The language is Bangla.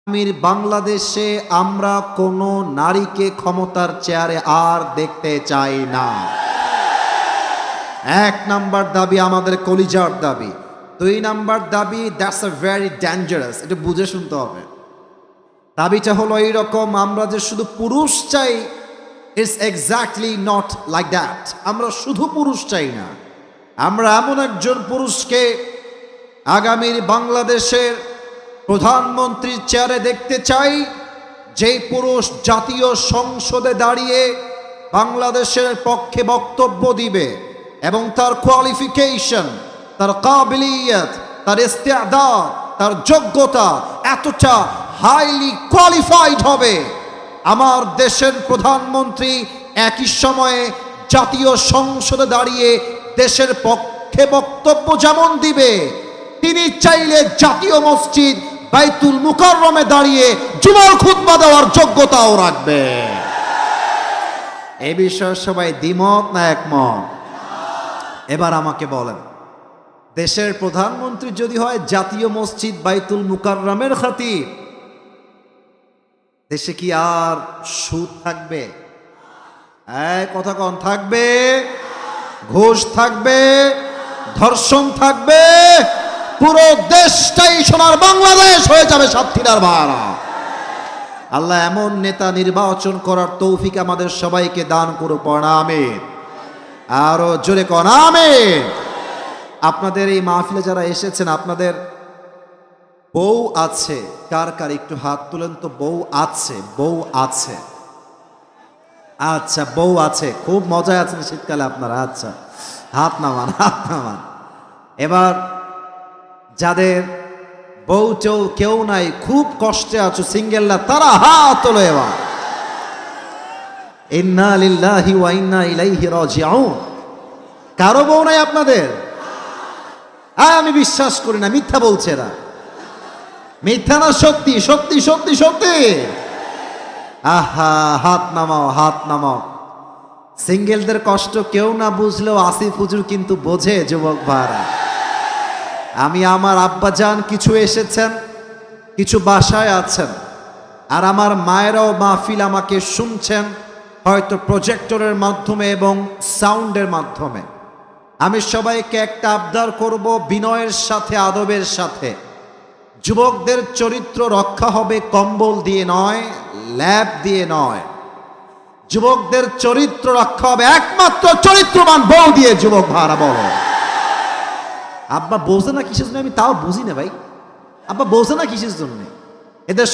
আগামীর বাংলাদেশে আমরা কোনো নারীকে ক্ষমতার চেয়ারে আর দেখতে চাই না। এক নাম্বার দাবি আমাদের কলিজার দাবি। দুই নাম্বার দাবি, দ্যাটস আ ভেরি ডেঞ্জারাস, এটা বুঝে শুনতে হবে। দাবিটা হলো এইরকম, আমরা যে শুধু পুরুষ চাই, it's exactly not like that. আমরা শুধু পুরুষ চাই না, আমরা এমন একজন পুরুষকে আগামীর বাংলাদেশের প্রধানমন্ত্রীর চেয়ারে দেখতে চাই, যেই পুরুষ জাতীয় সংসদে দাঁড়িয়ে বাংলাদেশের পক্ষে বক্তব্য দিবে এবং তার কোয়ালিফিকেশন, তার কাবিলিয়ত, তার ইস্তেদাদ, তার যোগ্যতা এতটা হাইলি কোয়ালিফাইড হবে। আমার দেশের প্রধানমন্ত্রী একই সময়ে জাতীয় সংসদে দাঁড়িয়ে দেশের পক্ষে বক্তব্য যেমন দিবে, তিনি চাইলে জাতীয় মসজিদ বাইতুল মুকাররমে দাঁড়িয়ে জুমার খুতবা দেওয়ার যোগ্যতাও রাখবে। এই বিষয়ে সবাই দ্বিমত না একমত? এবার আমাকে বলেন, দেশের প্রধানমন্ত্রী যদি হয় জাতীয় মসজিদ বাইতুল মুকাররমের খতিব, দেশে কি আর সুদ থাকবে? কথা কন, থাকবে? ঘুষ থাকবে? ধর্ষণ থাকবে? পুরো দেশটাই সোনার বাংলাদেশ হয়ে যাবে সাতক্ষীরার ভাড়া। আল্লাহ এমন নেতা নির্বাচন করার তৌফিক আমাদের সবাইকে দান করুক, পড়া আমিন। আরো জোরে কন আমিন। আপনাদের এই মাহফিলে যারা এসেছেন, আপনাদের বউ আছে? কার কার একটু হাত তুলেন তো। বউ আছে? বউ আছে? আচ্ছা, বউ আছে, খুব মজায় আছেন শীতকালে আপনারা। আচ্ছা, হাত নামান, হাত নামান। এবার যাদের বউ চৌ কেউ নাই, খুব কষ্টে আছো, সিঙ্গেলরা, তারা হাত তোলো এবার। ইন্না লিল্লাহি ওয়া ইন্না ইলাইহি রাজিউন। কারো বউ নাই আপনাদের? আমি বিশ্বাস করি না, মিথ্যা বলছে এরা। মিথ্যা না সত্যি? সত্যি সত্যি সত্যি। আহা, হাত নামাও, হাত নামাও। সিঙ্গেলদের কষ্ট কেউ না বুঝলেও আসিফ হুজুর কিন্তু বোঝে যুবক ভাইরা। আমি আমার আব্বাজান কিছু এসেছেন, কিছু বাসায় আছেন, আর আমার মায়েরাও মাহফিল আমাকে শুনছেন, হয়তো প্রজেক্টরের মাধ্যমে এবং সাউন্ডের মাধ্যমে। আমি সবাইকে একটা আবদার করব, বিনয়ের সাথে, আদবের সাথে। যুবকদের চরিত্র রক্ষা হবে কম্বল দিয়ে নয়, ল্যাব দিয়ে নয়। যুবকদের চরিত্র রক্ষা হবে একমাত্র চরিত্রবান বউ দিয়ে। যুবক ভাড়া বলো। আব্বা বোঝে না কিসের জন্য? আমি তাও বুঝি না ভাই, আব্বা বোঝে না কিসের জন্য? এদের